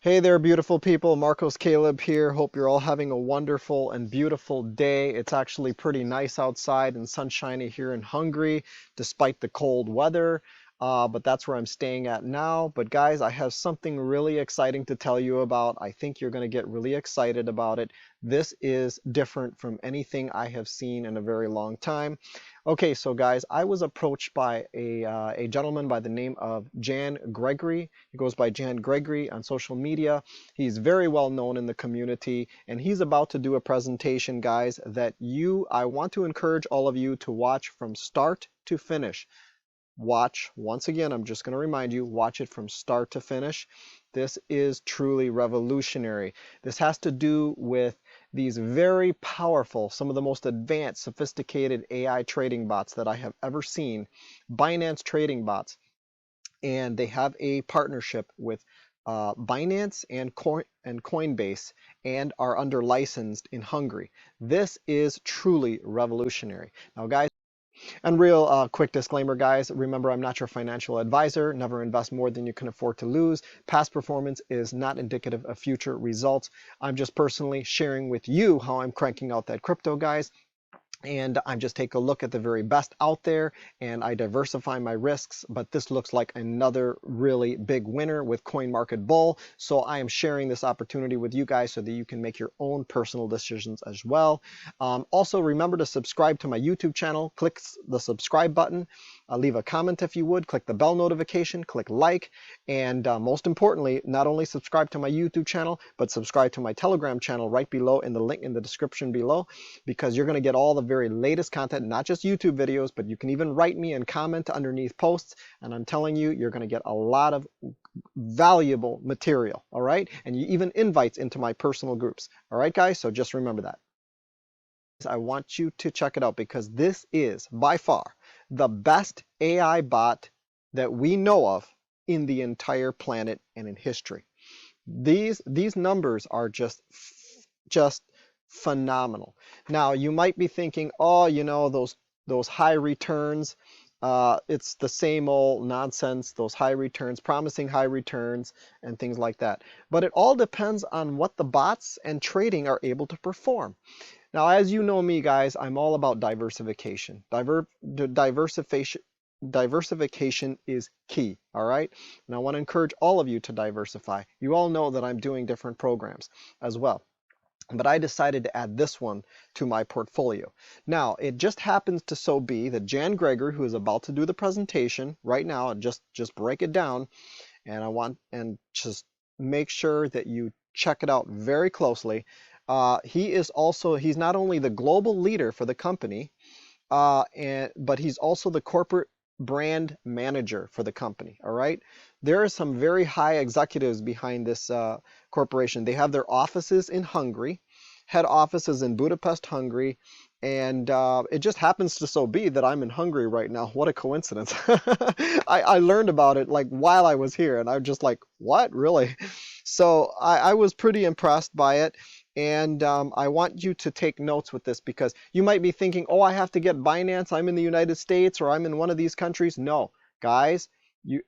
Hey there, beautiful people. Marcos Caleb here. Hope you're all having a wonderful and beautiful day. It's actually pretty nice outside and sunshiny here in Hungary, despite the cold weather. But that's where I'm staying at now. But guys, I have something really exciting to tell you about. I think you're going to get really excited about it. This is different from anything I have seen in a very long time. Okay, so guys, I was approached by a gentleman by the name of Jan Gregory. He goes by Jan Gregory on social media. He's very well known in the community, and he's about to do a presentation, guys, that I want to encourage all of you to watch from start to finish. Watch, once again, I'm just going to remind you, watch it from start to finish. This is truly revolutionary. This has to do with these very powerful, some of the most advanced, sophisticated AI trading bots that I have ever seen, Binance trading bots. And they have a partnership with Binance and Coinbase and are under licensed in Hungary. This is truly revolutionary. Now, guys, and real quick disclaimer, guys, remember I'm not your financial advisor. Never invest more than you can afford to lose. Past performance is not indicative of future results. I'm just personally sharing with you how I'm cranking out that crypto, guys. And I'm just take a look at the very best out there, and I diversify my risks. But this looks like another really big winner with coinmarketbull. So I am sharing this opportunity with you guys so that you can make your own personal decisions as well. Also, remember to subscribe to my YouTube channel. Click the subscribe button. Leave a comment if you would. Click the bell notification. Click like. And most importantly, not only subscribe to my YouTube channel, but subscribe to my Telegram channel right below in the link in the description below, because you're going to get all the very latest content, not just YouTube videos, but you can even write me and comment underneath posts. And I'm telling you, you're going to get a lot of valuable material. All right. And you even invites into my personal groups. All right, guys. So just remember that. I want you to check it out, because this is by far the best AI bot that we know of in the entire planet and in history. These numbers are just phenomenal. Now you might be thinking, oh, those high returns, it's the same old nonsense, those high returns, promising high returns and things like that. But it all depends on what the bots and trading are able to perform. Now, as you know me, guys, I'm all about diversification. Diversification is key, all right? And I want to encourage all of you to diversify. You all know that I'm doing different programs as well, but I decided to add this one to my portfolio. Now, it just happens to so be that Jan Greger, who is about to do the presentation right now, and just break it down, and just make sure that you check it out very closely. He's not only the global leader for the company, but he's also the corporate brand manager for the company. All right. There are some very high executives behind this corporation. They have their offices in Hungary, head offices in Budapest, Hungary. And it just happens to so be that I'm in Hungary right now. What a coincidence. I learned about it like while I was here, and I'm just like, what, really? So I was pretty impressed by it. And I want you to take notes with this, because you might be thinking, oh, I have to get Binance. I'm in the United States, or I'm in one of these countries. No, guys,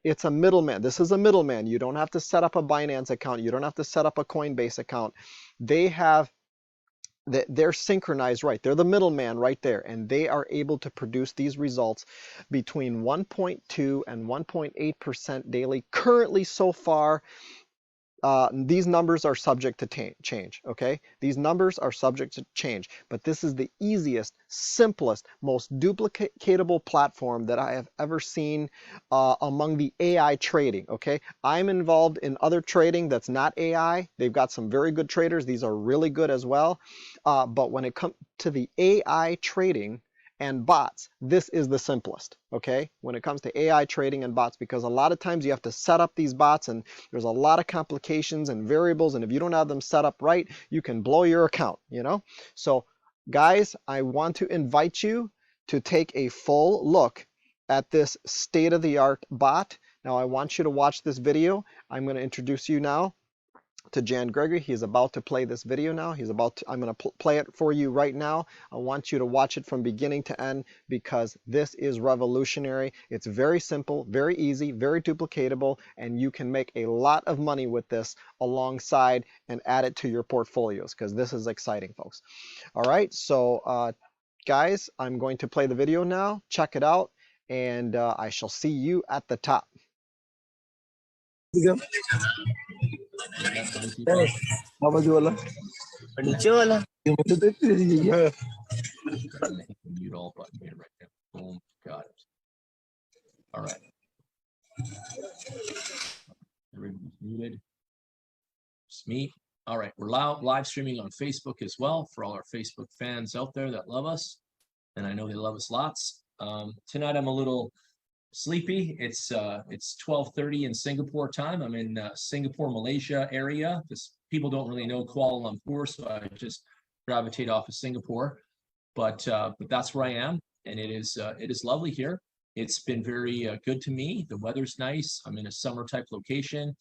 it's a middleman. This is a middleman. You don't have to set up a Binance account. You don't have to set up a Coinbase account. They're synchronized, right? They're the middleman right there, and they are able to produce these results between 1.2 and 1.8% daily. Currently, so far, these numbers are subject to change, okay? These numbers are subject to change, but this is the easiest, simplest, most duplicatable platform that I have ever seen among the AI trading, okay? I'm involved in other trading that's not AI. They've got some very good traders. These are really good as well. But when it comes to the AI trading and bots, this is the simplest, okay, when it comes to AI trading and bots, because a lot of times you have to set up these bots, and there's a lot of complications and variables, and if you don't have them set up right, you can blow your account, So guys, I want to invite you to take a full look at this state-of-the-art bot. Now I want you to watch this video. I'm going to introduce you now to Jan Gregory. He's about to play this video now. I'm going to play it for you right now. I want you to watch it from beginning to end because this is revolutionary. It's very simple, very easy, very duplicatable, and you can make a lot of money with this alongside and add it to your portfolios because this is exciting, folks. All right, so guys, I'm going to play the video now. Check it out, and I shall see you at the top. बाजू वाला नीचे वाला मुझे देख लीजिए mute all button here right now. Boom, got it. All right. Everybody's muted. It's me. All right, we're live streaming on Facebook as well for all our Facebook fans out there that love us, and I know they love us lots. Tonight I'm a little sleepy. It's 12:30 in Singapore time. I'm in Singapore, Malaysia area. Because people don't really know Kuala Lumpur, so I just gravitate off of Singapore. But that's where I am, and it is lovely here. It's been very good to me. The weather's nice. I'm in a summer type location,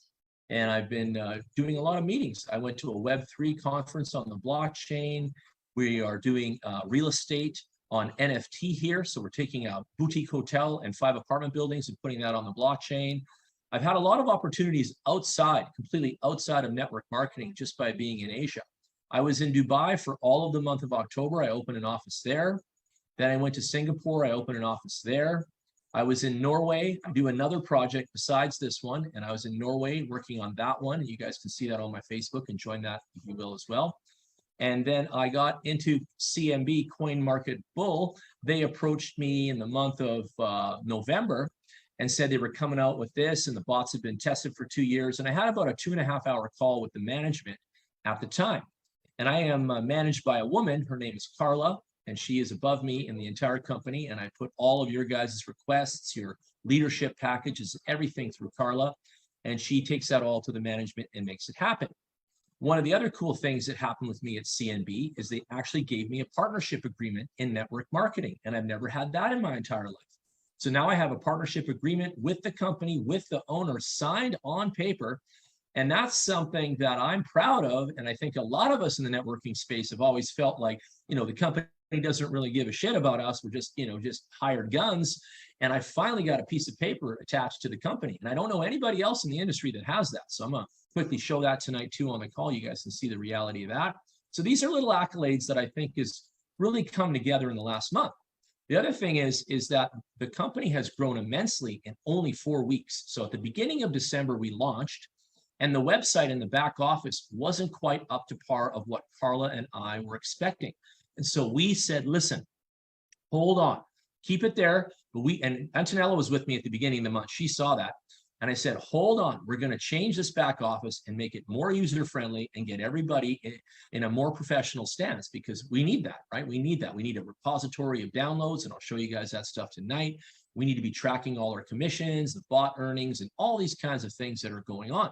and I've been doing a lot of meetings. I went to a Web3 conference on the blockchain. We are doing real estate on NFT here. So we're taking a boutique hotel and 5 apartment buildings and putting that on the blockchain. I've had a lot of opportunities outside, completely outside of network marketing, just by being in Asia. I was in Dubai for all of the month of October. I opened an office there. Then I went to Singapore. I opened an office there. I was in Norway. I do another project besides this one, and I was in Norway working on that one. And you guys can see that on my Facebook and join that if you will as well. And then I got into CMB, coinmarketbull. They approached me in the month of November and said they were coming out with this, and the bots had been tested for 2 years. And I had about a 2.5-hour call with the management at the time. And I am managed by a woman. Her name is Carla, and she is above me in the entire company. And I put all of your guys' requests, your leadership packages, everything through Carla. And she takes that all to the management and makes it happen. One of the other cool things that happened with me at CNB is they actually gave me a partnership agreement in network marketing, and I've never had that in my entire life. So now I have a partnership agreement with the company, with the owner, signed on paper, and that's something that I'm proud of. And I think a lot of us in the networking space have always felt like, the company doesn't really give a shit about us. We're just, just hired guns. And I finally got a piece of paper attached to the company, and I don't know anybody else in the industry that has that. So I'm gonna quickly show that tonight too on the call. You guys can see the reality of that. So these are little accolades that I think is really come together in the last month. The other thing is that the company has grown immensely in only 4 weeks. So at the beginning of December, we launched, and the website in the back office wasn't quite up to par of what Carla and I were expecting. And so we said, listen, hold on, keep it there. But and Antonella was with me at the beginning of the month. She saw that. And I said, hold on, we're going to change this back office and make it more user-friendly and get everybody in a more professional stance, because we need that, right? We need that. We need a repository of downloads, and I'll show you guys that stuff tonight. We need to be tracking all our commissions, the bot earnings, and all these kinds of things that are going on.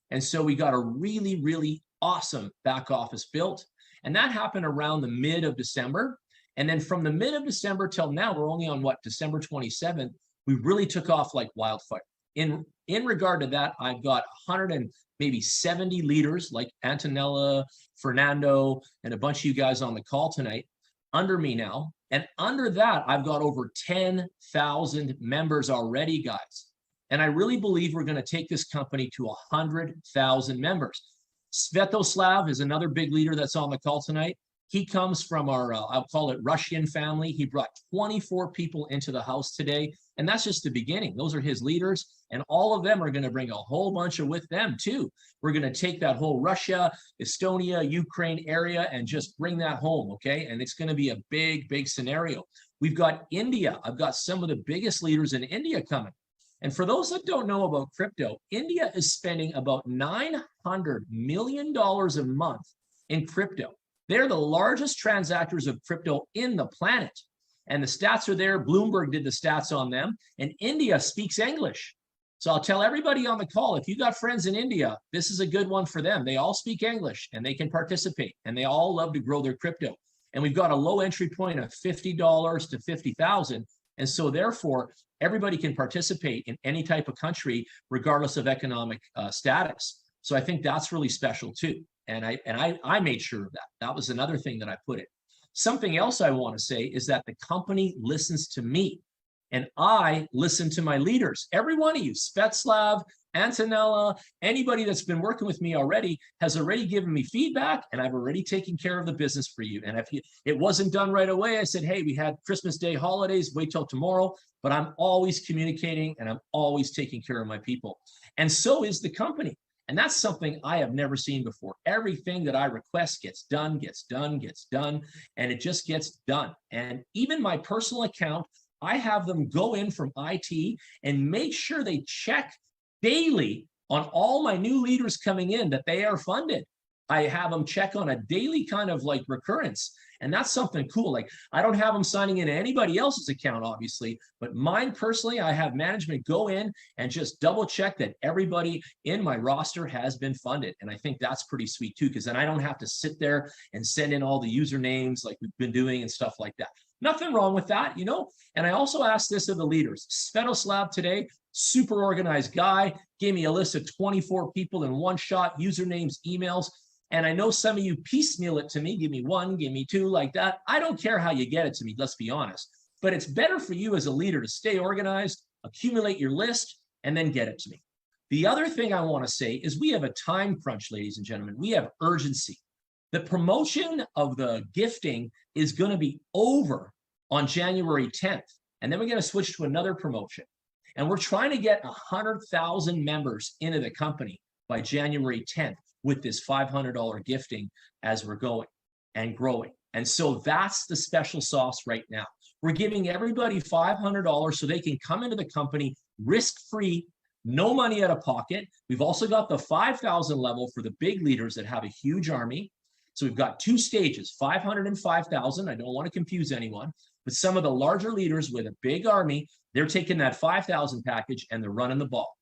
And so we got a really, really awesome back office built. And that happened around the mid of December. And then from the mid of December till now, we're only on December 27th, we really took off like wildfire. In regard to that, I've got 170 leaders like Antonella, Fernando, and a bunch of you guys on the call tonight under me now. And under that, I've got over 10,000 members already, guys. And I really believe we're going to take this company to 100,000 members. Svetoslav is another big leader that's on the call tonight. He comes from our, I'll call it Russian family. He brought 24 people into the house today. And that's just the beginning. Those are his leaders. And all of them are going to bring a whole bunch of with them too. We're going to take that whole Russia, Estonia, Ukraine area and just bring that home, okay? And it's going to be a big, big scenario. We've got India. I've got some of the biggest leaders in India coming. And for those that don't know about crypto, India is spending about $900 million a month in crypto. They're the largest transactors of crypto in the planet. And the stats are there. Bloomberg did the stats on them. And India speaks English. So I'll tell everybody on the call, if you got friends in India, this is a good one for them. They all speak English and they can participate. And they all love to grow their crypto. And we've got a low entry point of $50 to $50,000. And so therefore, everybody can participate in any type of country, regardless of economic status. So I think that's really special too. And I made sure of that. That was another thing that I put in. Something else I want to say is that the company listens to me and I listen to my leaders. Every one of you, Spetslav, Antonella, anybody that's been working with me already has already given me feedback, and I've already taken care of the business for you. And if it wasn't done right away, I said, hey, we had Christmas Day holidays, wait till tomorrow. But I'm always communicating and I'm always taking care of my people. And so is the company. And that's something I have never seen before. Everything that I request gets done, gets done, gets done, and it just gets done. And even my personal account, I have them go in from IT and make sure they check daily on all my new leaders coming in that they are funded. I have them check on a daily kind of like recurrence. And that's something cool. Like I don't have them signing into anybody else's account, obviously, but mine personally, I have management go in and just double check that everybody in my roster has been funded. And I think that's pretty sweet too, because then I don't have to sit there and send in all the usernames like we've been doing and stuff like that. Nothing wrong with that, you know? And I also asked this of the leaders. Svetoslav today, super organized guy, gave me a list of 24 people in one shot, usernames, emails. And I know some of you piecemeal it to me, give me one, give me two, like that. I don't care how you get it to me, let's be honest. But it's better for you as a leader to stay organized, accumulate your list, and then get it to me. The other thing I want to say is we have a time crunch, ladies and gentlemen. We have urgency. The promotion of the gifting is going to be over on January 10th. And then we're going to switch to another promotion. And we're trying to get 100,000 members into the company by January 10th with this $500 gifting as we're going and growing. And so that's the special sauce right now. We're giving everybody $500 so they can come into the company risk-free, no money out of pocket. We've also got the 5,000 level for the big leaders that have a huge army. So we've got two stages, 500 and 5,000. I don't want to confuse anyone, but some of the larger leaders with a big army, they're taking that 5,000 package and they're running the ball.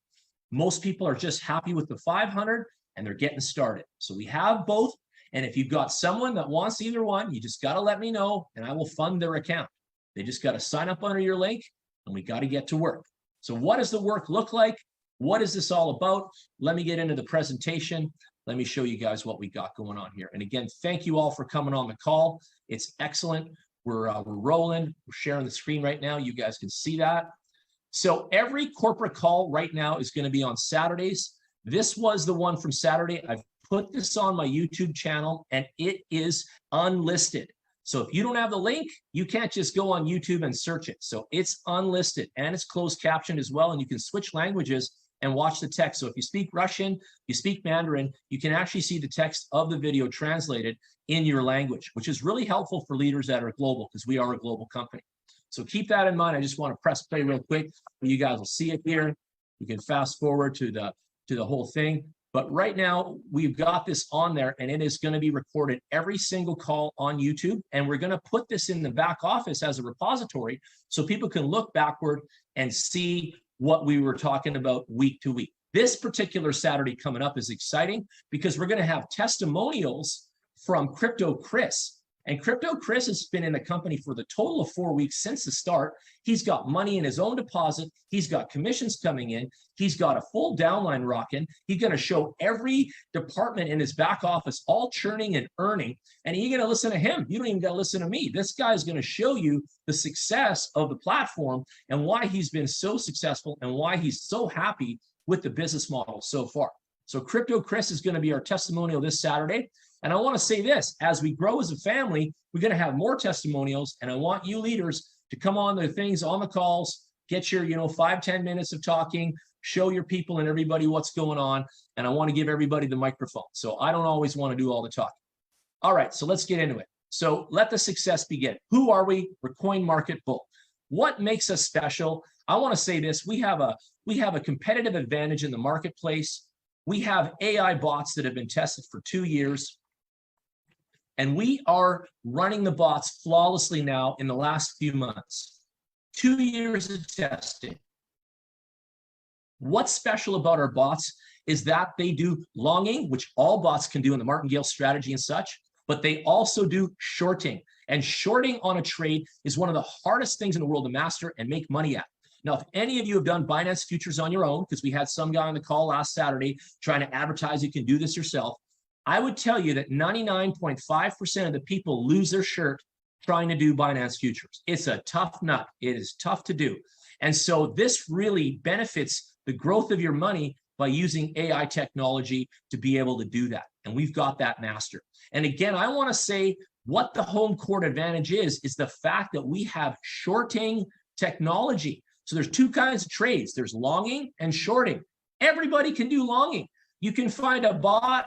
Most people are just happy with the 500 and they're getting started. So we have both. And if you've got someone that wants either one, you just got to let me know and I will fund their account. They just got to sign up under your link and we got to get to work. So what does the work look like? What is this all about? Let me get into the presentation. Let me show you guys what we got going on here. And again, thank you all for coming on the call. It's excellent. We're rolling. We're sharing the screen right now. You guys can see that. So every corporate call right now is going to be on Saturdays. This was the one from Saturday. I've put this on my YouTube channel and it is unlisted. So if you don't have the link, you can't just go on YouTube and search it. So it's unlisted and it's closed captioned as well. And you can switch languages and watch the text. So if you speak Russian, you speak Mandarin, you can actually see the text of the video translated in your language, which is really helpful for leaders that are global because we are a global company. So keep that in mind. I just want to press play real quick. You guys will see it here. You can fast forward to the whole thing. But right now, we've got this on there, and it is going to be recorded every single call on YouTube. And we're going to put this in the back office as a repository so people can look backward and see what we were talking about week to week. This particular Saturday coming up is exciting because we're going to have testimonials from Crypto Chris. And Crypto Chris has been in the company for the total of 4 weeks since the start. He's got money in his own deposit. He's got commissions coming in. He's got a full downline rocking. He's going to show every department in his back office all churning and earning. And you're going to listen to him. You don't even got to listen to me. This guy is going to show you the success of the platform and why he's been so successful and why he's so happy with the business model so far. So Crypto Chris is going to be our testimonial this Saturday. And I want to say this, as we grow as a family, we're going to have more testimonials. And I want you leaders to come on the things, on the calls, get your 5-10 minutes of talking, show your people and everybody what's going on. And I want to give everybody the microphone. So I don't always want to do all the talking. All right, so let's get into it. So let the success begin. Who are we? We're coinmarketbull. What makes us special? I want to say this. We have a competitive advantage in the marketplace. We have AI bots that have been tested for 2 years. And we are running the bots flawlessly now in the last few months. 2 years of testing. What's special about our bots is that they do longing, which all bots can do in the martingale strategy and such, but they also do shorting. And shorting on a trade is one of the hardest things in the world to master and make money at. Now, if any of you have done Binance futures on your own, because we had some guy on the call last Saturday trying to advertise you can do this yourself, I would tell you that 99.5% of the people lose their shirt trying to do Binance futures. It's a tough nut. It is tough to do. And so this really benefits the growth of your money by using AI technology to be able to do that. And we've got that mastered. And again, I want to say what the home court advantage is the fact that we have shorting technology. So there's two kinds of trades. There's longing and shorting. Everybody can do longing. You can find a bot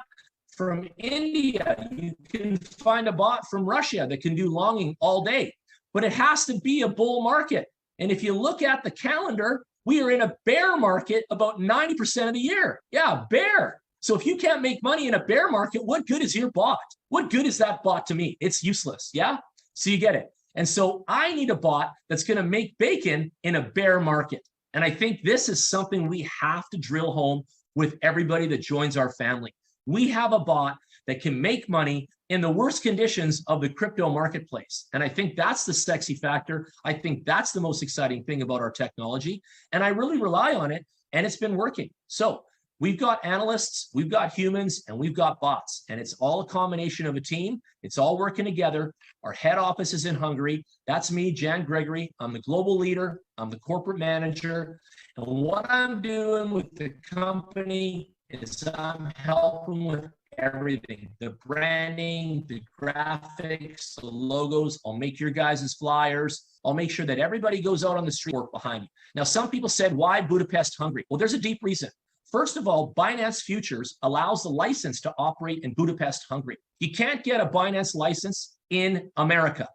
from India. You can find a bot from Russia that can do longing all day. But it has to be a bull market. And if you look at the calendar, we are in a bear market about 90% of the year. Yeah, bear. So if you can't make money in a bear market, what good is your bot? What good is that bot to me? It's useless. Yeah. So you get it. And so I need a bot that's going to make bacon in a bear market. And I think this is something we have to drill home with everybody that joins our family. We have a bot that can make money in the worst conditions of the crypto marketplace. And I think that's the sexy factor. I think that's the most exciting thing about our technology. And I really rely on it, and it's been working. So we've got analysts, we've got humans, and we've got bots. And it's all a combination of a team. It's all working together. Our head office is in Hungary. That's me, Jan Gregory. I'm the global leader. I'm the corporate manager. And what I'm doing with the company is I'm helping with everything, the branding, the graphics, the logos. I'll make your guys' flyers. I'll make sure that everybody goes out on the street work behind me. Now, some people said, why Budapest, Hungary? Well, there's a deep reason. First of all, Binance Futures allows the license to operate in Budapest, Hungary. You can't get a Binance license in America.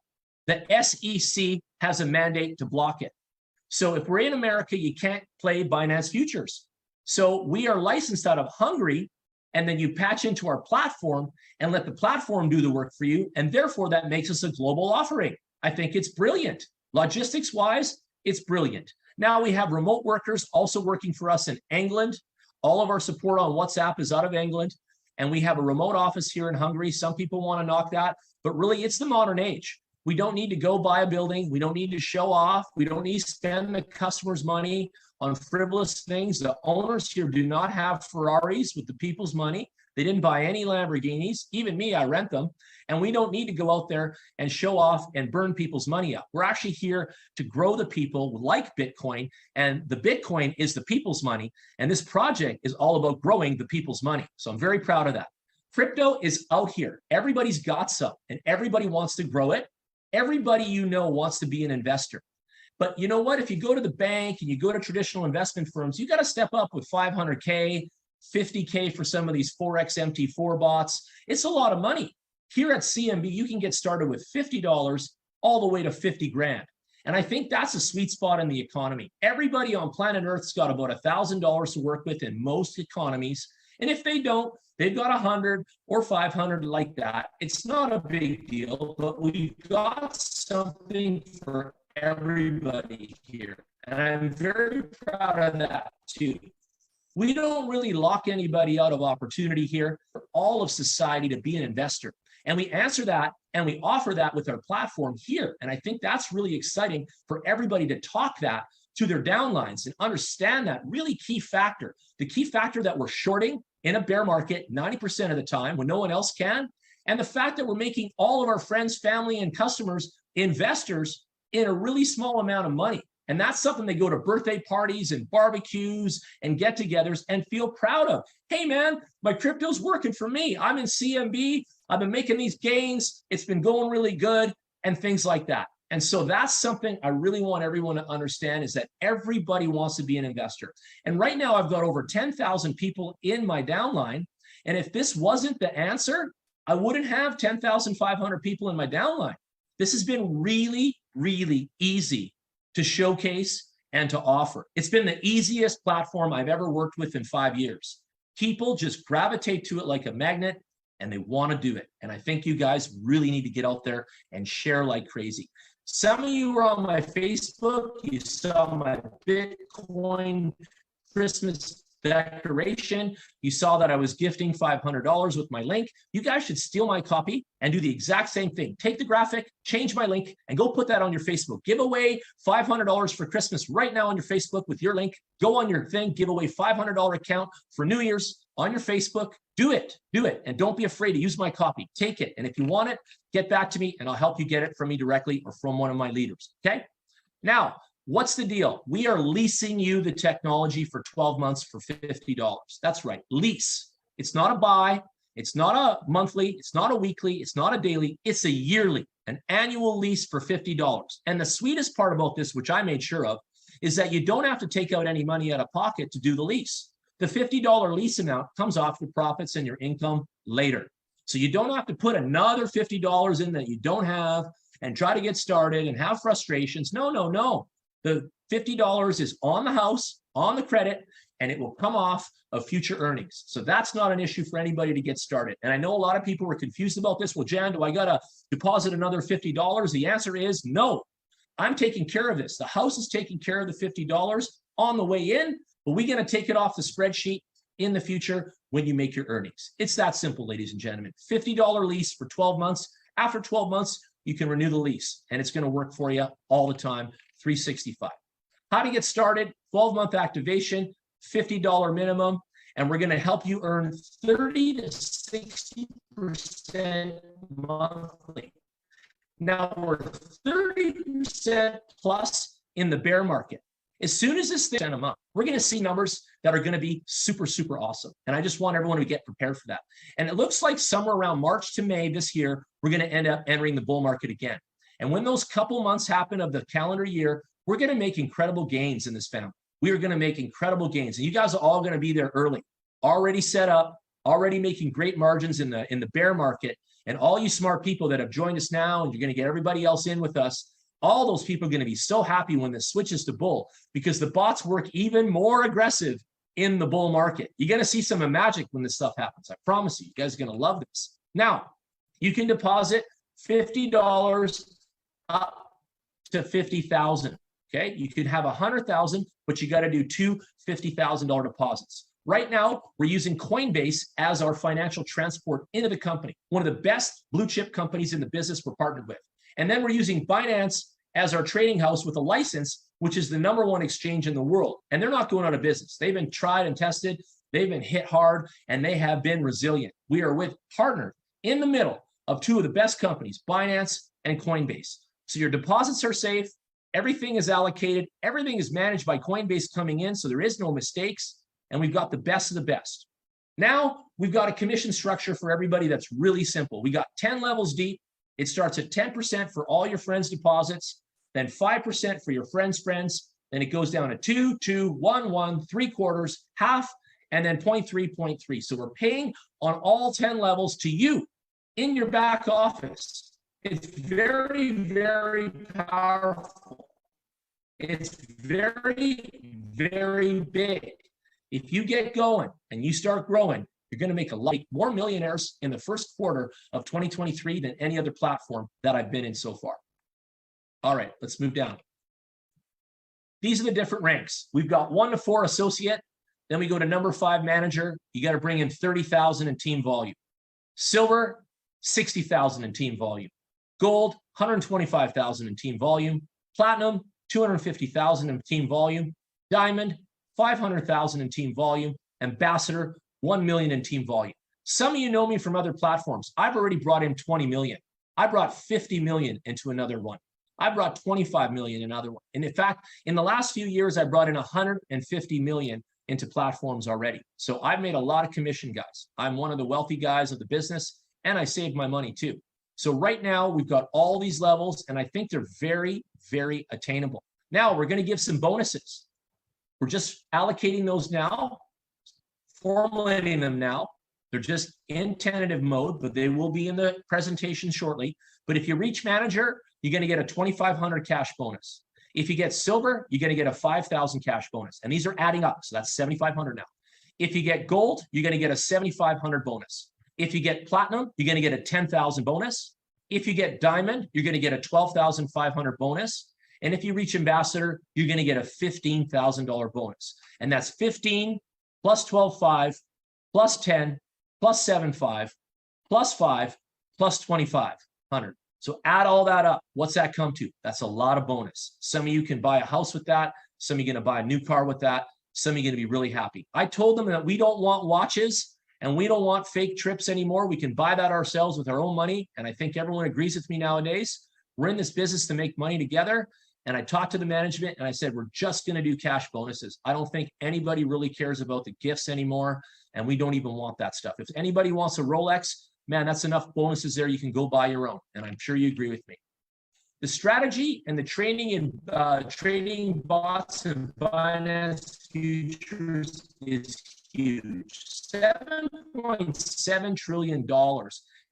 The SEC has a mandate to block it. So if we're in America, you can't play Binance Futures. So we are licensed out of Hungary, and then you patch into our platform and let the platform do the work for you. And therefore, that makes us a global offering. I think it's brilliant. Logistics-wise, it's brilliant. Now we have remote workers also working for us in England. All of our support on WhatsApp is out of England. And we have a remote office here in Hungary. Some people want to knock that, but really it's the modern age. We don't need to go buy a building. We don't need to show off. We don't need to spend the customer's money on frivolous things. The owners here do not have Ferraris with the people's money. They didn't buy any Lamborghinis. Even me, I rent them. And we don't need to go out there and show off and burn people's money up. We're actually here to grow the people like Bitcoin. And the Bitcoin is the people's money. And this project is all about growing the people's money. So I'm very proud of that. Crypto is out here. Everybody's got some, and everybody wants to grow it. Everybody you know wants to be an investor. But you know what? If you go to the bank and you go to traditional investment firms, you got to step up with 500K, 50K for some of these Forex MT4 bots. It's a lot of money. Here at CMB, you can get started with $50 all the way to 50 grand. And I think that's a sweet spot in the economy. Everybody on planet Earth's got about $1,000 to work with in most economies. And if they don't, they've got 100 or 500 like that. It's not a big deal, but we've got something for everybody here. And I'm very proud of that too. We don't really lock anybody out of opportunity here for all of society to be an investor. And we answer that and we offer that with our platform here. And I think that's really exciting for everybody to talk that to their downlines and understand that really key factor, the key factor that we're shorting in a bear market 90% of the time when no one else can. And the fact that we're making all of our friends, family, and customers investors in a really small amount of money. And that's something they go to birthday parties and barbecues and get-togethers and feel proud of. Hey, man, my crypto's working for me. I'm in CMB. I've been making these gains. It's been going really good and things like that. And so that's something I really want everyone to understand is that everybody wants to be an investor. And right now I've got over 10,000 people in my downline. And if this wasn't the answer, I wouldn't have 10,500 people in my downline. This has been really, really easy to showcase and to offer. It's been the easiest platform I've ever worked with in 5 years. People just gravitate to it like a magnet and they want to do it. And I think you guys really need to get out there and share like crazy. Some of you were on my Facebook. You saw my Bitcoin Christmas decoration. You saw that I was gifting $500 with my link. You guys should steal my copy and do the exact same thing. Take the graphic, change my link, and go put that on your Facebook. Give away $500 for Christmas right now on your Facebook with your link. Go on your thing, give away $500 account for New Year's on your Facebook. Do it, and don't be afraid to use my copy. Take it, and if you want it, get back to me, and I'll help you get it from me directly or from one of my leaders, okay? Now, what's the deal? We are leasing you the technology for 12 months for $50. That's right, lease. It's not a buy. It's not a monthly. It's not a weekly. It's not a daily. It's a yearly, an annual lease for $50. And the sweetest part about this, which I made sure of, is that you don't have to take out any money out of pocket to do the lease. The $50 lease amount comes off your profits and your income later. So you don't have to put another $50 in that you don't have and try to get started and have frustrations. No, no, no. The $50 is on the house, on the credit, and it will come off of future earnings. So that's not an issue for anybody to get started. And I know a lot of people were confused about this. Well, Jan, do I got to deposit another $50? The answer is no. I'm taking care of this. The house is taking care of the $50 on the way in, but we're going to take it off the spreadsheet in the future when you make your earnings. It's that simple, ladies and gentlemen. $50 lease for 12 months. After 12 months, you can renew the lease, and it's going to work for you all the time, 365. How to get started, 12-month activation, $50 minimum, and we're going to help you earn 30 to 60% monthly. Now we're 30% plus in the bear market. As soon as this thing a month, we're going to see numbers that are going to be super, super awesome. And I just want everyone to get prepared for that. And it looks like somewhere around March to May this year, we're going to end up entering the bull market again. And when those couple months happen of the calendar year, we're going to make incredible gains in this family. We are going to make incredible gains. And you guys are all going to be there early, already set up, already making great margins in the bear market. And all you smart people that have joined us now, and you're going to get everybody else in with us, all those people are going to be so happy when this switches to bull, because the bots work even more aggressive in the bull market. You're going to see some magic when this stuff happens. I promise you, you guys are going to love this. Now, you can deposit $50 up to $50,000. Okay, you could have $100,000, but you got to do two $50,000 deposits. Right now, we're using Coinbase as our financial transport into the company, one of the best blue chip companies in the business we're partnered with. And then we're using Binance as our trading house with a license, which is the #1 exchange in the world. And they're not going out of business. They've been tried and tested. They've been hit hard, and they have been resilient. We are partnered in the middle of two of the best companies, Binance and Coinbase. So your deposits are safe. Everything is allocated. Everything is managed by Coinbase coming in, so there is no mistakes. And we've got the best of the best. Now, we've got a commission structure for everybody that's really simple. We got 10 levels deep. It starts at 10% for all your friends' deposits, then 5% for your friends' friends. Then it goes down to 2, 2, 1, 1, 3/4, half, and then 0.3, 0.3. So we're paying on all 10 levels to you in your back office. It's very, very powerful. It's very, very big. If you get going and you start growing, you're going to make a lot more millionaires in the first quarter of 2023 than any other platform that I've been in so far. All right, let's move down. These are the different ranks. We've got 1 to 4 associate. Then we go to number 5 manager. You got to bring in 30,000 in team volume. Silver, 60,000 in team volume. Gold, 125,000 in team volume. Platinum, 250,000 in team volume. Diamond, 500,000 in team volume. Ambassador, 1 million in team volume. Some of you know me from other platforms. I've already brought in 20 million. I brought 50 million into another one. I brought 25 million in another one. And in fact, in the last few years, I brought in 150 million into platforms already. So I've made a lot of commission, guys. I'm one of the wealthy guys of the business, and I saved my money too. So right now, we've got all these levels, and I think they're very, very attainable. Now, we're going to give some bonuses. We're just allocating those now, formulating them now. They're just in tentative mode, but they will be in the presentation shortly. But if you reach manager, you're going to get a 2,500 cash bonus. If you get silver, you're going to get a 5,000 cash bonus. And these are adding up, so that's 7,500 now. If you get gold, you're going to get a 7,500 bonus. If you get platinum, you're going to get a 10,000 bonus. If you get diamond, you're going to get a 12,500 bonus. And if you reach ambassador, you're going to get a $15,000 bonus. And that's 15 plus 12.5, plus 10, plus 7.5, plus 5, plus 2,500. So add all that up. What's that come to? That's a lot of bonus. Some of you can buy a house with that. Some of you are going to buy a new car with that. Some of you are going to be really happy. I told them that we don't want watches and we don't want fake trips anymore. We can buy that ourselves with our own money. And I think everyone agrees with me nowadays. We're in this business to make money together. And I talked to the management and I said, we're just going to do cash bonuses. I don't think anybody really cares about the gifts anymore. And we don't even want that stuff. If anybody wants a Rolex, man, that's enough bonuses there. You can go buy your own. And I'm sure you agree with me. The strategy and the trading in trading bots and Binance futures is huge. $7.7 trillion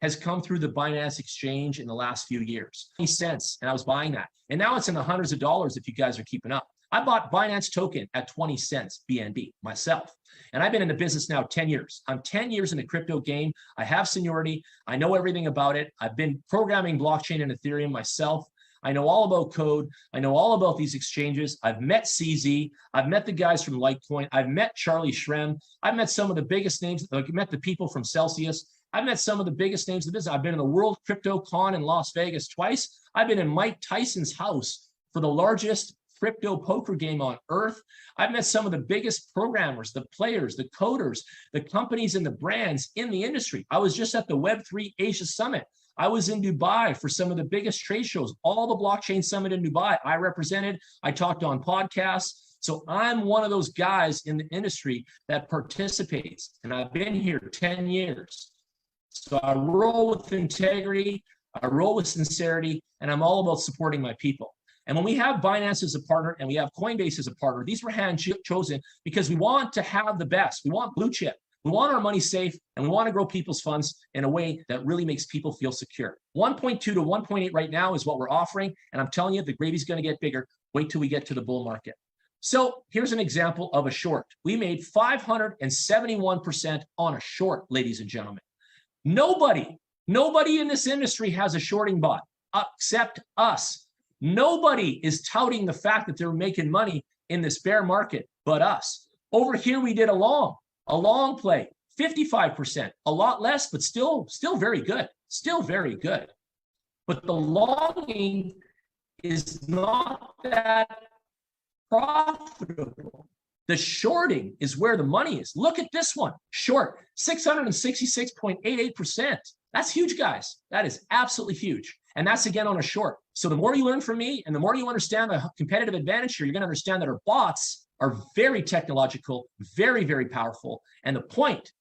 has come through the Binance exchange in the last few years. 20 cents, and I was buying that. And now it's in the hundreds of dollars if you guys are keeping up. I bought Binance token at 20 cents BNB myself. And I've been in the business now 10 years. I'm 10 years in the crypto game. I have seniority. I know everything about it. I've been programming blockchain and Ethereum myself. I know all about code. I know all about these exchanges. I've met CZ. I've met the guys from Litecoin. I've met Charlie Shrem. I've met some of the biggest names. I've met the people from Celsius. I've met some of the biggest names in the business. I've been in the World Crypto Con in Las Vegas twice. I've been in Mike Tyson's house for the largest crypto poker game on earth. I've met some of the biggest programmers, the players, the coders, the companies and the brands in the industry. I was just at the Web3 Asia Summit. I was in Dubai for some of the biggest trade shows, all the blockchain summit in Dubai. I represented, I talked on podcasts. So I'm one of those guys in the industry that participates. And I've been here 10 years. So I roll with integrity, I roll with sincerity, and I'm all about supporting my people. And when we have Binance as a partner and we have Coinbase as a partner, these were hand chosen because we want to have the best. We want blue chip. We want our money safe, and we want to grow people's funds in a way that really makes people feel secure. 1.2 to 1.8 right now is what we're offering. And I'm telling you, the gravy's going to get bigger. Wait till we get to the bull market. So here's an example of a short. We made 571% on a short, ladies and gentlemen. Nobody in this industry has a shorting bot except us. Nobody is touting the fact that they're making money in this bear market but us. Over here, we did a long play, 55%, a lot less, but still very good, still very good. But the longing is not that profitable. The shorting is where the money is. Look at this one, short, 666.88%. That's huge, guys. That is absolutely huge. And that's again on a short. So the more you learn from me and the more you understand the competitive advantage here, you're going to understand that our bots are very technological, very, very powerful. And the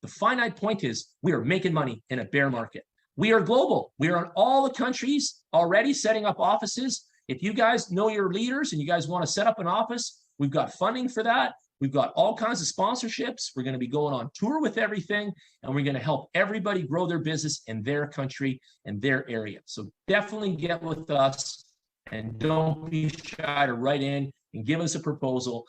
finite point is we are making money in a bear market. We are global. We are in all the countries already setting up offices. If you guys know your leaders and you guys want to set up an office, we've got funding for that. We've got all kinds of sponsorships. We're going to be going on tour with everything, and we're going to help everybody grow their business in their country and their area. So definitely get with us and don't be shy to write in and give us a proposal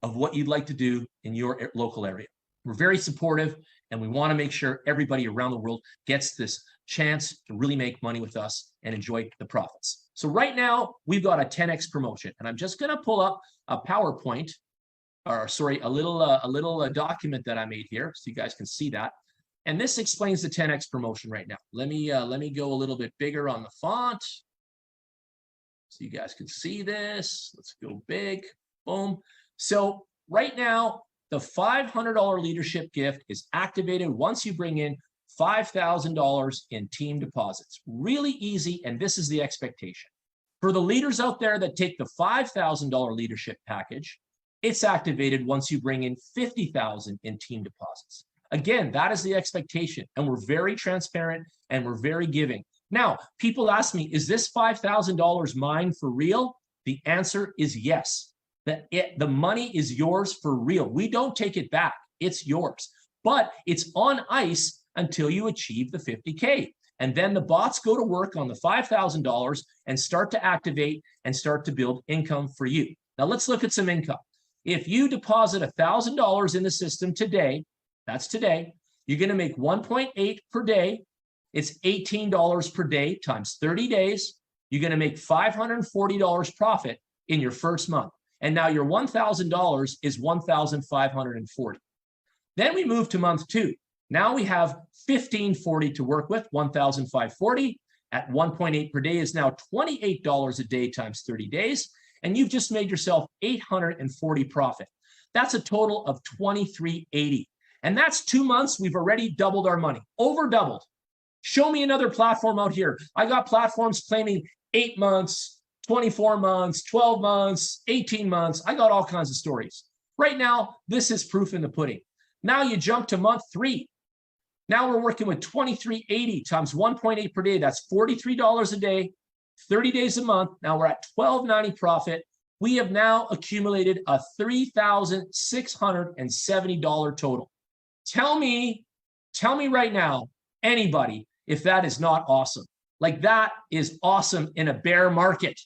of what you'd like to do in your local area. We're very supportive, and we want to make sure everybody around the world gets this chance to really make money with us and enjoy the profits. So right now, we've got a 10x promotion, and I'm just going to pull up a PowerPoint, or sorry, a little document that I made here so you guys can see that. And this explains the 10x promotion right now. Let me go a little bit bigger on the font so you guys can see this. Let's go big, boom. So right now, the $500 leadership gift is activated once you bring in $5,000 in team deposits. Really easy, and this is the expectation. For the leaders out there that take the $5,000 leadership package, it's activated once you bring in $50,000 in team deposits. Again, that is the expectation, and we're very transparent and we're very giving. Now, people ask me, is this $5,000 mine for real? The answer is yes. The money is yours for real. We don't take it back. It's yours. But it's on ice until you achieve the 50K. And then the bots go to work on the $5,000 and start to activate and start to build income for you. Now, let's look at some income. If you deposit $1,000 in the system today, that's today, you're going to make 1.8 per day. It's $18 per day times 30 days. You're going to make $540 profit in your first month. And now your $1,000 is $1,540. Then we move to month 2. Now we have 1,540 to work with, 1,540 at 1.8 per day is now $28 a day times 30 days. And you've just made yourself 840 profit. That's a total of 2,380. And that's 2 months. We've already doubled our money, over doubled. Show me another platform out here. I got platforms claiming 8 months, 24 months, 12 months, 18 months. I got all kinds of stories. Right now, this is proof in the pudding. Now you jump to month 3. Now we're working with 2,380 times 1.8 per day. That's $43 a day, 30 days a month. Now we're at $1,290 profit. We have now accumulated a $3,670 total. Tell me right now, anybody, if that is not awesome. Like, that is awesome in a bear market.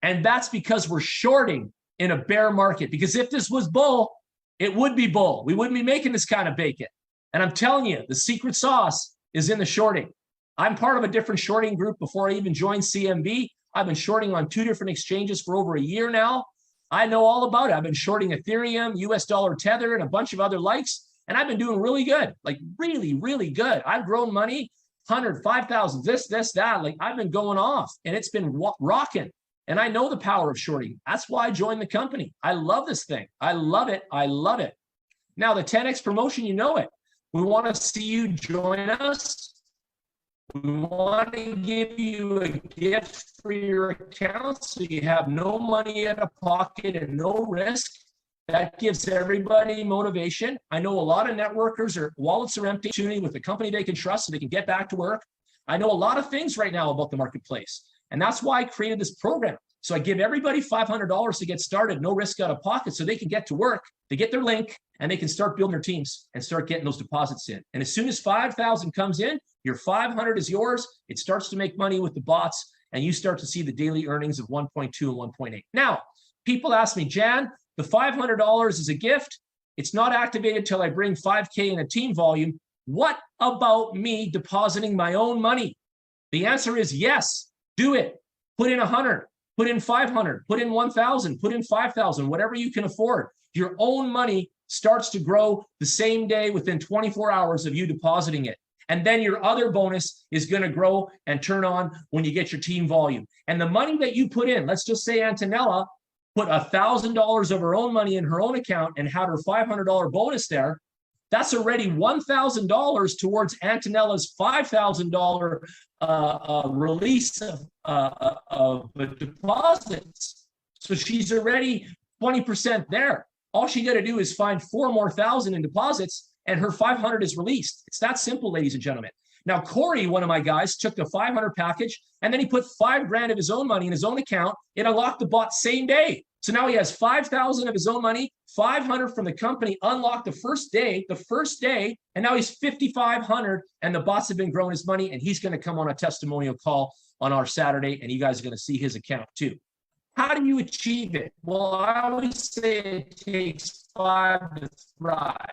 And that's because we're shorting in a bear market. Because if this was bull, it would be bull. We wouldn't be making this kind of bacon. And I'm telling you, the secret sauce is in the shorting. I'm part of a different shorting group before I even joined CMB. I've been shorting on 2 different exchanges for over a year now. I know all about it. I've been shorting Ethereum, US dollar Tether, and a bunch of other likes. And I've been doing really good, like really, really good. I've grown money, 100, 5,000, this, that. Like, I've been going off, and it's been rocking. And I know the power of shorting. That's why I joined the company. I love this thing. I love it. I love it. Now, the 10X promotion, you know it. We want to see you join us. We want to give you a gift for your account so you have no money out of pocket and no risk. That gives everybody motivation. I know a lot of networkers, or wallets are empty, tuning with a company they can trust so they can get back to work. I know a lot of things right now about the marketplace. And that's why I created this program. So I give everybody $500 to get started, no risk out of pocket, so they can get to work, they get their link, and they can start building their teams and start getting those deposits in. And as soon as 5,000 comes in, your 500 is yours. It starts to make money with the bots, and you start to see the daily earnings of 1.2 and 1.8. Now, people ask me, Jan, the $500 is a gift. It's not activated till I bring 5K in a team volume. What about me depositing my own money? The answer is yes, do it. Put in 100, put in 500, put in 1,000, put in 5,000, whatever you can afford. Your own money starts to grow the same day within 24 hours of you depositing it. And then your other bonus is going to grow and turn on when you get your team volume. And the money that you put in, let's just say Antonella put $1,000 of her own money in her own account and had her $500 bonus there. That's already $1,000 towards Antonella's $5,000 release of deposits. So she's already 20% there. All she got to do is find 4 more thousand in deposits, and her 500 is released. It's that simple, ladies and gentlemen. Now, Corey, one of my guys, took the 500 package, and then he put $5,000 of his own money in his own account. It unlocked the bot same day. So now he has 5,000 of his own money, 500 from the company, unlocked the first day, and now he's 5,500, and the bots have been growing his money, and he's going to come on a testimonial call on our Saturday, and you guys are going to see his account too. How do you achieve it? Well, I always say it takes 5 to thrive.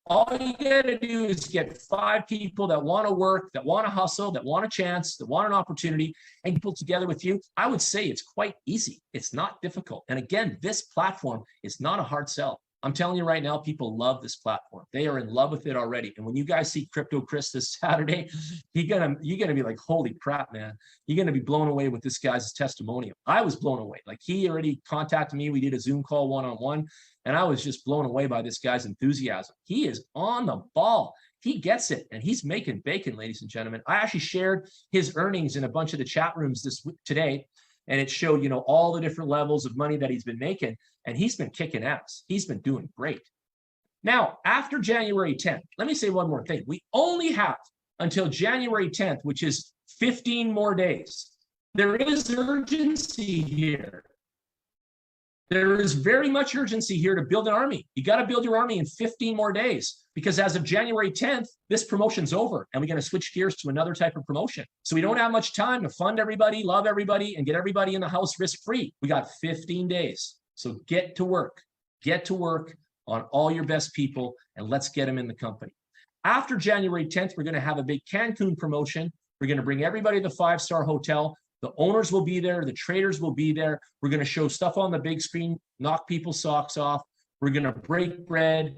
All you got to do is get 5 people that want to work, that want to hustle, that want a chance, that want an opportunity, and pull together with you. I would say it's quite easy. It's not difficult. And again, this platform is not a hard sell. I'm telling you right now, people love this platform. They are in love with it already. And when you guys see Crypto Chris this Saturday, you're gonna be like, holy crap, man. You're going to be blown away with this guy's testimonial. I was blown away. Like, he already contacted me. We did a Zoom call one-on-one, and I was just blown away by this guy's enthusiasm. He is on the ball. He gets it, and he's making bacon, ladies and gentlemen. I actually shared his earnings in a bunch of the chat rooms today, and it showed, all the different levels of money that he's been making, and he's been kicking ass. He's been doing great. Now, after January 10th, let me say one more thing. We only have until January 10th, which is 15 more days. There is urgency here. There is very much urgency here to build an army. You got to build your army in 15 more days, because as of January 10th, this promotion's over, and we're going to switch gears to another type of promotion. So we don't have much time to fund everybody, love everybody, and get everybody in the house risk-free. We got 15 days. So get to work. Get to work on all your best people, and let's get them in the company. After January 10th, we're going to have a big Cancun promotion. We're going to bring everybody to the 5-star hotel. The owners will be there. The traders will be there. We're going to show stuff on the big screen, knock people's socks off. We're going to break bread.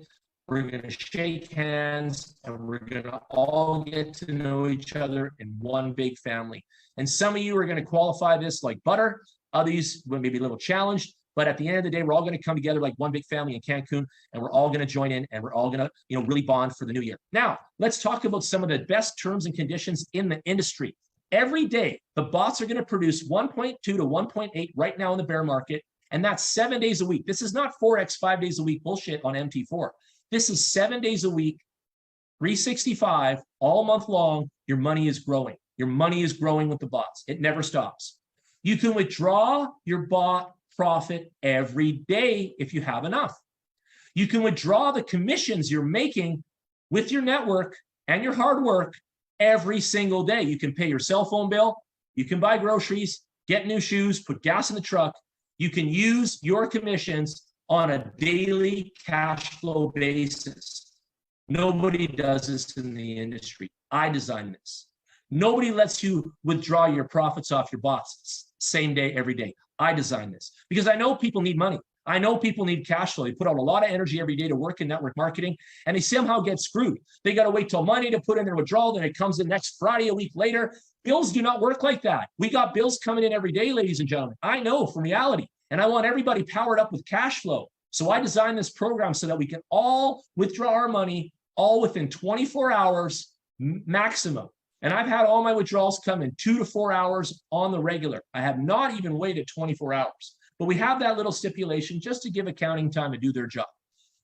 we're going to shake hands, and we're going to all get to know each other in one big family. And some of you are going to qualify this like butter. Others will maybe a little challenged. But at the end of the day, we're all going to come together like one big family in Cancun, and we're all going to join in, and we're all going to, really bond for the new year. Now, let's talk about some of the best terms and conditions in the industry. Every day, the bots are going to produce 1.2 to 1.8 right now in the bear market, and that's 7 days a week. This is not Forex 5 days a week bullshit on MT4. This is 7 days a week, 365, all month long. Your money is growing. Your money is growing with the bots. It never stops. You can withdraw your bot profit every day if you have enough. You can withdraw the commissions you're making with your network and your hard work every single day. You can pay your cell phone bill. You can buy groceries, get new shoes, put gas in the truck. You can use your commissions on a daily cash flow basis. Nobody does this in the industry. I designed this. Nobody lets you withdraw your profits off your bots same day, every day. I designed this because I know people need money. I know people need cash flow. They put out a lot of energy every day to work in network marketing, and they somehow get screwed. They got to wait till Monday to put in their withdrawal, then it comes in next Friday, a week later. Bills do not work like that. We got bills coming in every day, ladies and gentlemen. I know from reality, and I want everybody powered up with cash flow. So I designed this program so that we can all withdraw our money all within 24 hours maximum. And I've had all my withdrawals come in 2 to 4 hours on the regular. I have not even waited 24 hours. But we have that little stipulation just to give accounting time to do their job.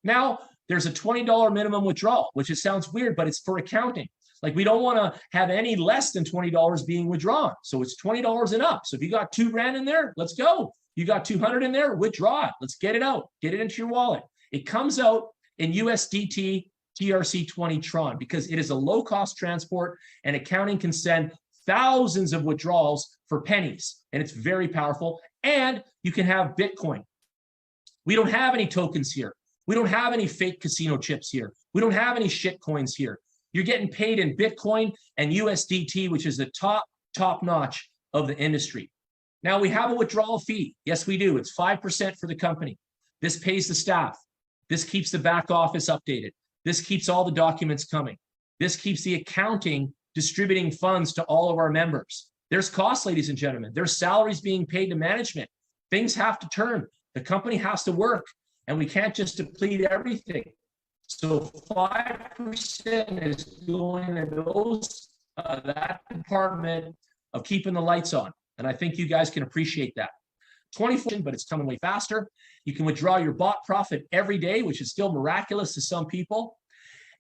Now, there's a $20 minimum withdrawal, which it sounds weird, but it's for accounting. Like, we don't want to have any less than $20 being withdrawn. So it's $20 and up. So if you got $2,000 in there, let's go. You got 200 in there, withdraw it. Let's get it out. Get it into your wallet. It comes out in USDT TRC20 Tron because it is a low-cost transport, and accounting can send thousands of withdrawals for pennies, and it's very powerful. And you can have Bitcoin. We don't have any tokens here. We don't have any fake casino chips here. We don't have any shit coins here. You're getting paid in Bitcoin and USDT, which is the top notch of the industry. Now, we have a withdrawal fee. Yes, we do. It's 5% for the company. This pays the staff. This keeps the back office updated. This keeps all the documents coming. This keeps the accounting distributing funds to all of our members. There's costs, ladies and gentlemen. There's salaries being paid to management. Things have to turn. The company has to work, and we can't just deplete everything. So 5% is going to that department of keeping the lights on. And I think you guys can appreciate that. 24, but it's coming way faster. You can withdraw your bot profit every day, which is still miraculous to some people.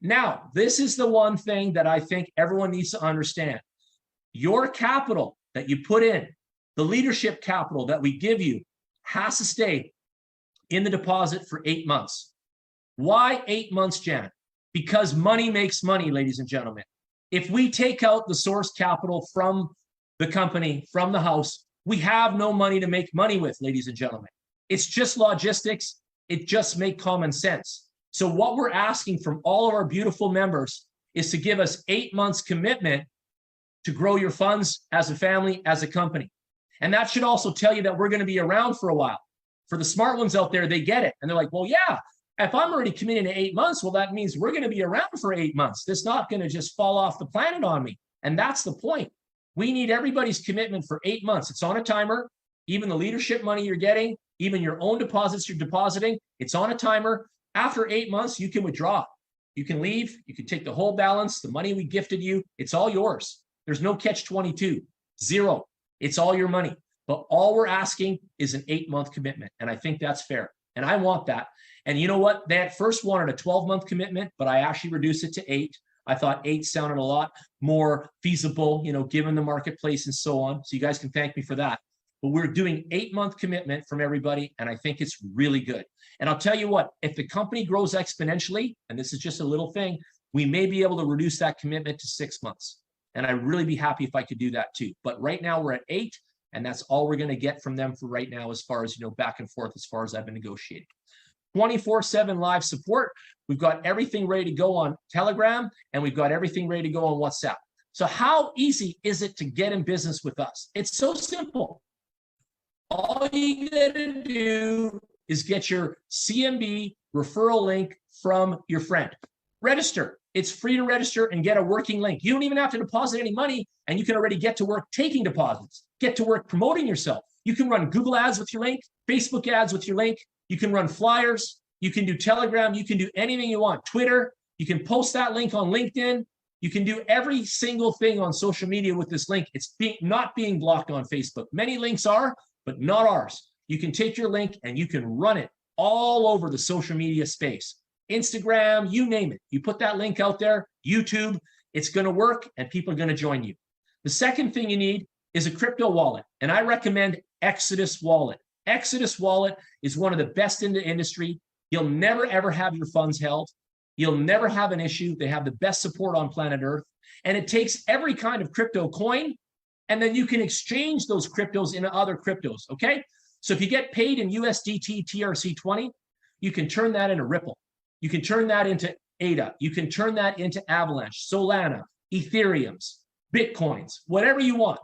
Now, this is the one thing that I think everyone needs to understand. Your capital that you put in, the leadership capital that we give you, has to stay in the deposit for 8 months. Why 8 months, Jan? Because money makes money, ladies and gentlemen. If we take out the source capital from the company, from the house, we have no money to make money with, ladies and gentlemen. It's just logistics. It just makes common sense. So what we're asking from all of our beautiful members is to give us 8 months commitment to grow your funds as a family, as a company. And that should also tell you that we're going to be around for a while. For the smart ones out there, they get it. And they're like, well, yeah, if I'm already committing to 8 months, well, that means we're going to be around for 8 months. This is not going to just fall off the planet on me. And that's the point. We need everybody's commitment for 8 months. It's on a timer. Even the leadership money you're getting, even your own deposits you're depositing, it's on a timer. After 8 months, you can withdraw. You can leave. You can take the whole balance, the money we gifted you. It's all yours. There's no catch-22. Zero. It's all your money. But all we're asking is an 8-month commitment. And I think that's fair. And I want that. And you know what? They at first wanted a 12-month commitment, but I actually reduced it to 8. I thought 8 sounded a lot more feasible, given the marketplace and so on. So you guys can thank me for that. But we're doing 8-month commitment from everybody, and I think it's really good. And I'll tell you what, if the company grows exponentially, and this is just a little thing, we may be able to reduce that commitment to 6 months. And I'd really be happy if I could do that too. But right now we're at 8, and that's all we're going to get from them for right now as far as, back and forth as far as I've been negotiating. 24/7 live support. We've got everything ready to go on Telegram, and we've got everything ready to go on WhatsApp. So how easy is it to get in business with us? It's so simple. All you got to do is get your CMB referral link from your friend. Register. It's free to register and get a working link. You don't even have to deposit any money, and you can already get to work taking deposits, get to work promoting yourself. You can run Google ads with your link, Facebook ads with your link. You can run flyers. You can do Telegram. You can do anything you want. Twitter. You can post that link on LinkedIn. You can do every single thing on social media with this link. It's not being blocked on Facebook. Many links are, but not ours. You can take your link and you can run it all over the social media space. Instagram, you name it. You put that link out there, YouTube, it's going to work and people are going to join you. The second thing you need is a crypto wallet, and I recommend Exodus Wallet. Exodus Wallet is one of the best in the industry. You'll never, ever have your funds held. You'll never have an issue. They have the best support on planet Earth, and it takes every kind of crypto coin, and then you can exchange those cryptos into other cryptos, okay? So if you get paid in USDT TRC20, you can turn that into Ripple. You can turn that into ADA. You can turn that into Avalanche, Solana, Ethereums, Bitcoins, whatever you want.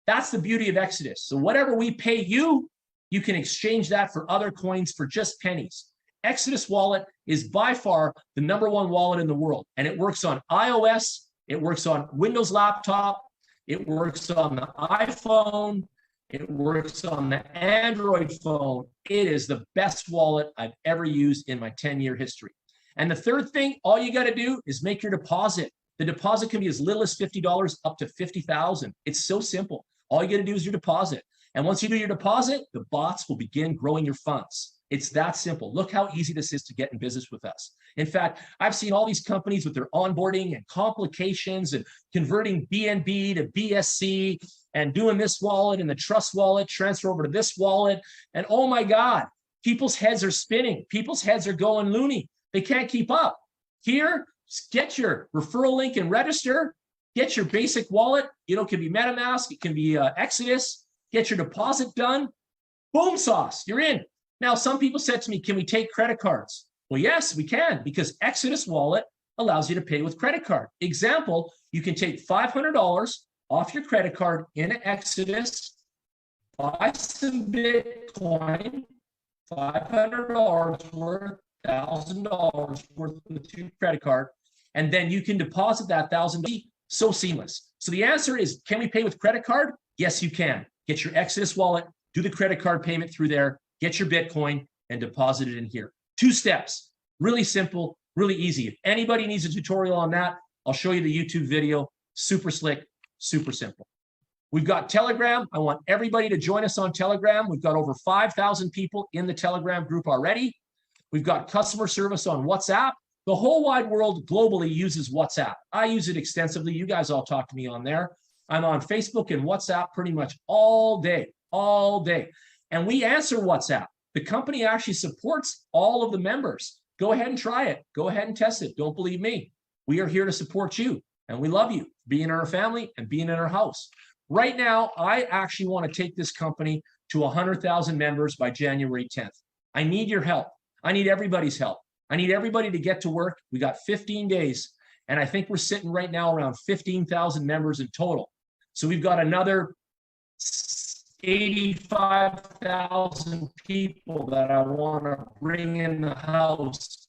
That's the beauty of Exodus. So whatever we pay you, you can exchange that for other coins for just pennies. Exodus Wallet is by far the #1 wallet in the world, and it works on iOS, it works on Windows laptop, it works on the iPhone, it works on the Android phone. It is the best wallet I've ever used in my 10-year history. And the third thing, all you got to do is make your deposit. The deposit can be as little as $50 up to $50,000. It's so simple. All you got to do is your deposit. And once you do your deposit, the bots will begin growing your funds. It's that simple. Look how easy this is to get in business with us. In fact, I've seen all these companies with their onboarding and complications and converting BNB to BSC and doing this wallet and the trust wallet, transfer over to this wallet. And oh my God, people's heads are spinning. People's heads are going loony. They can't keep up. Here, get your referral link and register. Get your basic wallet. You know, it can be MetaMask. It can be Exodus. Get your deposit done. Boom sauce, you're in. Now, some people said to me, can we take credit cards? Well, yes, we can, because Exodus Wallet allows you to pay with credit card. Example, you can take $500 off your credit card in Exodus, buy some Bitcoin, $500 worth, $1,000 worth with your credit card, and then you can deposit that $1,000. So seamless. So the answer is, can we pay with credit card? Yes, you can. Get your Exodus wallet, do the credit card payment through there, get your Bitcoin, and deposit it in here. 2 steps. Really simple, really easy. If anybody needs a tutorial on that, I'll show you the YouTube video. Super slick, super simple. We've got Telegram. I want everybody to join us on Telegram. We've got over 5,000 people in the Telegram group already. We've got customer service on WhatsApp. The whole wide world globally uses WhatsApp. I use it extensively. You guys all talk to me on there. I'm on Facebook and WhatsApp pretty much all day, all day. And we answer WhatsApp. The company actually supports all of the members. Go ahead and try it. Go ahead and test it. Don't believe me. We are here to support you, and we love you, being in our family and being in our house. Right now, I actually want to take this company to 100,000 members by January 10th. I need your help. I need everybody's help. I need everybody to get to work. We got 15 days, and I think we're sitting right now around 15,000 members in total. So we've got another 85,000 people that I want to bring in the house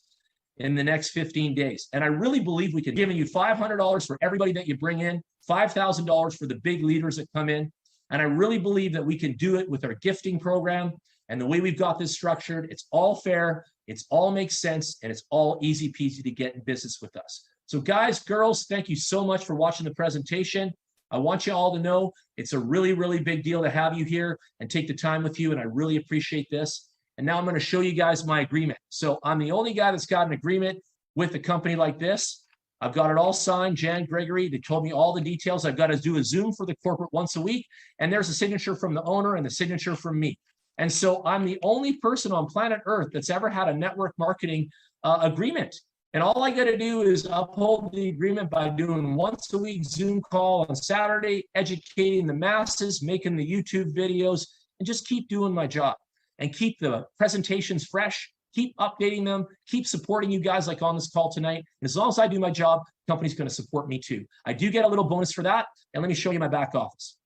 in the next 15 days. And I really believe we can give you $500 for everybody that you bring in, $5,000 for the big leaders that come in. And I really believe that we can do it with our gifting program. And the way we've got this structured, it's all fair, it's all makes sense, and it's all easy peasy to get in business with us. So guys, girls, thank you so much for watching the presentation. I want you all to know it's a really, really big deal to have you here and take the time with you, and I really appreciate this. And now I'm going to show you guys my agreement. So I'm the only guy that's got an agreement with a company like this. I've got it all signed, Jan Gregory. They told me all the details. I've got to do a Zoom for the corporate once a week, and there's a signature from the owner and the signature from me. And so I'm the only person on planet Earth that's ever had a network marketing agreement. And all I got to do is uphold the agreement by doing once a week Zoom call on Saturday, educating the masses, making the YouTube videos, and just keep doing my job and keep the presentations fresh, keep updating them, keep supporting you guys like on this call tonight. And as long as I do my job, the company's going to support me too. I do get a little bonus for that. And let me show you my back office.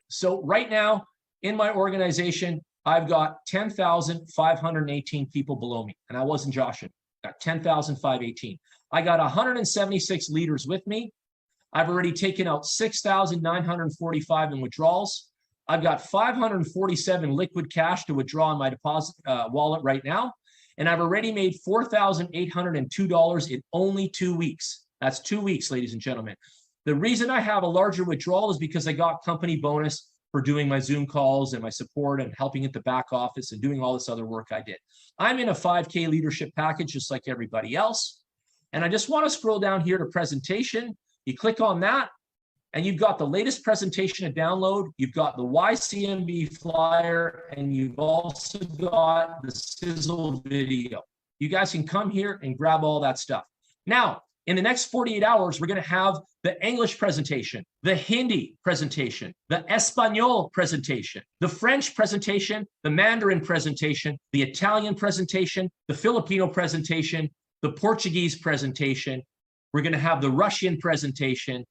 So right now in my organization, I've got 10,518 people below me, and I wasn't joshing. Got 10,518. I got 176 leaders with me. I've already taken out 6,945 in withdrawals. I've got 547 liquid cash to withdraw in my deposit wallet right now. And I've already made $4,802 in only 2 weeks. That's 2 weeks, ladies and gentlemen. The reason I have a larger withdrawal is because I got company bonus for doing my Zoom calls and my support and helping at the back office and doing all this other work I did. I'm in a 5K leadership package just like everybody else. And I just want to scroll down here to presentation. You click on that, and you've got the latest presentation to download. You've got the YCMB flyer, and you've also got the sizzle video. You guys can come here and grab all that stuff. Now, in the next 48 hours, we're going to have the English presentation, the Hindi presentation, the Espanol presentation, the French presentation, the Mandarin presentation, the Italian presentation, the Filipino presentation, the Portuguese presentation. We're going to have the Russian presentation.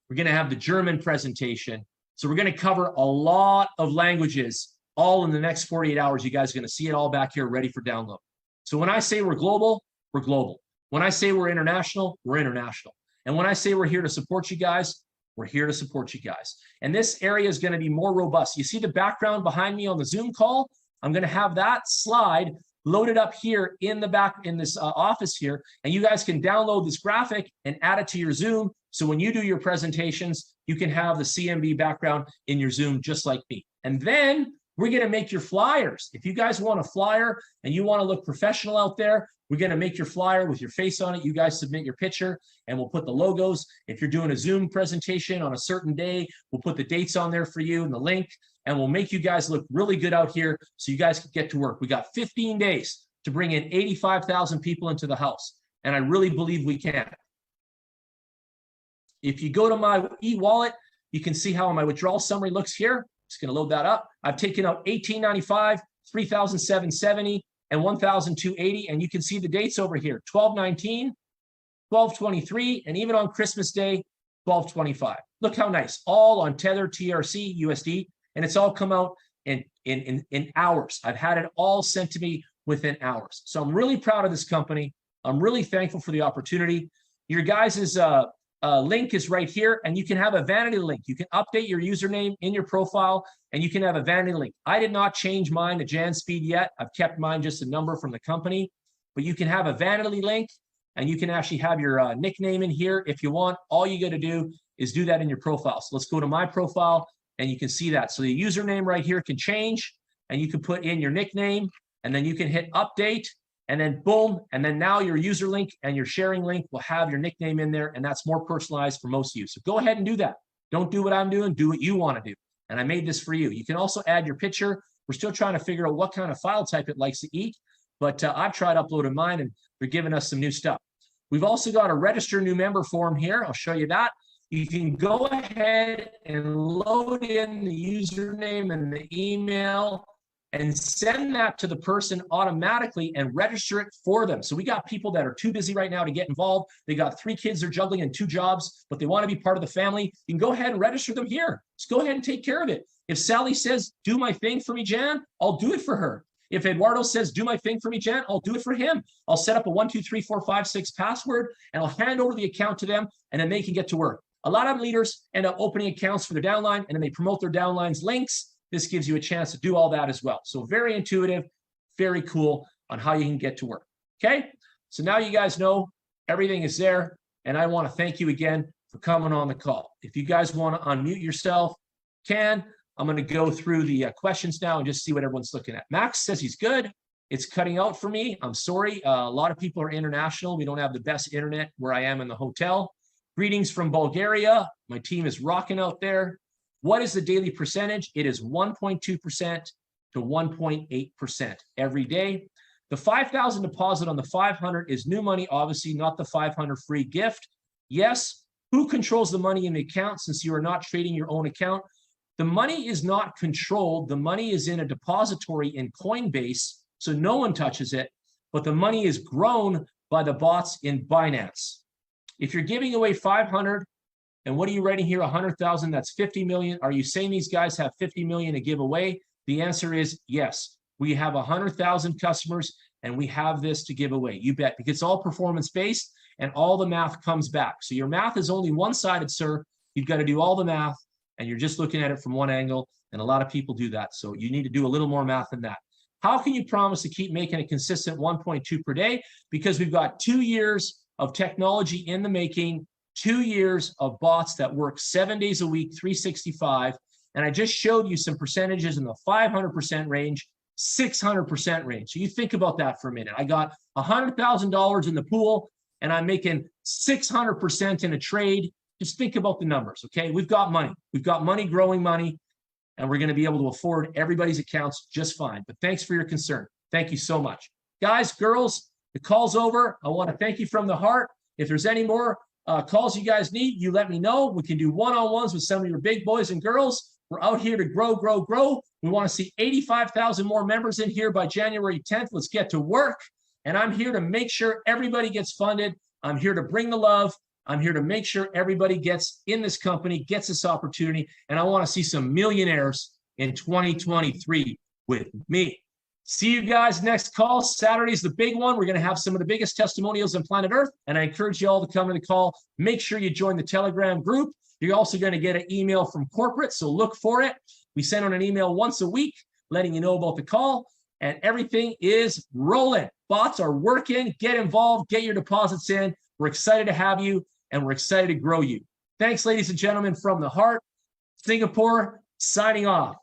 We're going to have the German presentation. So we're going to cover a lot of languages all in the next 48 hours. You guys are going to see it all back here ready for download. So when I say we're global, we're global. When I say we're international, we're international. And when I say we're here to support you guys, we're here to support you guys. And this area is going to be more robust. You see the background behind me on the Zoom call? I'm going to have that slide loaded up here in the back in this office here. And you guys can download this graphic and add it to your Zoom. So when you do your presentations, you can have the CMB background in your Zoom just like me. And then we're going to make your flyers. If you guys want a flyer and you want to look professional out there, we're going to make your flyer with your face on it. You guys submit your picture and we'll put the logos. If you're doing a Zoom presentation on a certain day, we'll put the dates on there for you and the link, and we'll make you guys look really good out here so you guys can get to work. We got 15 days to bring in 85,000 people into the house, and I really believe we can. If you go to my e-wallet, you can see how my withdrawal summary looks here. Just going to load that up. I've taken out $1,895, $3,770, and $1,280, and you can see the dates over here: 12/19, 12/23, and even on Christmas Day, 12/25. Look how nice, all on Tether, TRC, USD, and it's all come out in hours. I've had it all sent to me within hours. So I'm really proud of this company. I'm really thankful for the opportunity. Your guys' link is right here, and you can have a vanity link. You can update your username in your profile, and you can have a vanity link. I did not change mine to JanSpeed yet. I've kept mine just a number from the company, but you can have a vanity link, and you can actually have your nickname in here if you want. All you got to do is do that in your profile. So let's go to my profile, and you can see that. So the username right here can change, and you can put in your nickname, and then you can hit update, and then boom, and then now your user link and your sharing link will have your nickname in there, and that's more personalized for most of you. So go ahead and do that. Don't do what I'm doing, do what you want to do. And I made this for you. You can also add your picture. We're still trying to figure out what kind of file type it likes to eat, but I've tried uploading mine, and they're giving us some new stuff. We've also got a register new member form here. I'll show you that. You can go ahead and load in the username and the email and send that to the person automatically and register it for them. So we got people that are too busy right now to get involved. They got 3 kids they're juggling and 2 jobs, but they want to be part of the family. You can go ahead and register them here. Just go ahead and take care of it. If Sally says, do my thing for me, Jan, I'll do it for her. If Eduardo says, do my thing for me, Jan, I'll do it for him. I'll set up a 1, 2, 3, 4, 5, 6 password, and I'll hand over the account to them, and then they can get to work. A lot of leaders end up opening accounts for their downline, and then they promote their downline's links. This gives you a chance to do all that as well. So very intuitive, very cool on how you can get to work. Okay, so now you guys know everything is there, and I want to thank you again for coming on the call. If you guys want to unmute yourself, I'm going to go through the questions now and just see what everyone's looking at. Max says he's good. It's cutting out for me. I'm sorry. A lot of people are international. We don't have the best internet where I am in the hotel. Greetings from Bulgaria. My team is rocking out there. What is the daily percentage? It is 1.2% to 1.8% every day. The 5,000 deposit on the 500 is new money, obviously, not the 500 free gift. Yes, who controls the money in the account since you are not trading your own account? The money is not controlled. The money is in a depository in Coinbase, so no one touches it, but the money is grown by the bots in Binance. If you're giving away 500, and what are you writing here? 100,000, that's 50 million. Are you saying these guys have 50 million to give away? The answer is yes. We have 100,000 customers and we have this to give away. You bet, because it's all performance-based and all the math comes back. So your math is only one-sided, sir. You've got to do all the math and you're just looking at it from one angle. And a lot of people do that. So you need to do a little more math than that. How can you promise to keep making a consistent 1.2 per day? Because we've got 2 years of technology in the making, 2 years of bots that work 7 days a week, 365. And I just showed you some percentages in the 500% range, 600% range. So you think about that for a minute. I got $100,000 in the pool and I'm making 600% in a trade. Just think about the numbers, okay? We've got money. We've got money, growing money, and we're going to be able to afford everybody's accounts just fine. But thanks for your concern. Thank you so much. Guys, girls, the call's over. I want to thank you from the heart. If there's any more calls you guys need, you let me know. We can do one-on-ones with some of your big boys and girls. We're out here to grow, grow, grow. We want to see 85,000 more members in here by January 10th. Let's get to work. And I'm here to make sure everybody gets funded. I'm here to bring the love. I'm here to make sure everybody gets in this company, gets this opportunity. And I want to see some millionaires in 2023 with me. See you guys next call. Saturday's the big one. We're going to have some of the biggest testimonials on planet Earth. And I encourage you all to come to the call. Make sure you join the Telegram group. You're also going to get an email from corporate, so look for it. We send out an email once a week letting you know about the call, and everything is rolling. Bots are working. Get involved. Get your deposits in. We're excited to have you, and we're excited to grow you. Thanks, ladies and gentlemen, from the heart. Singapore, signing off.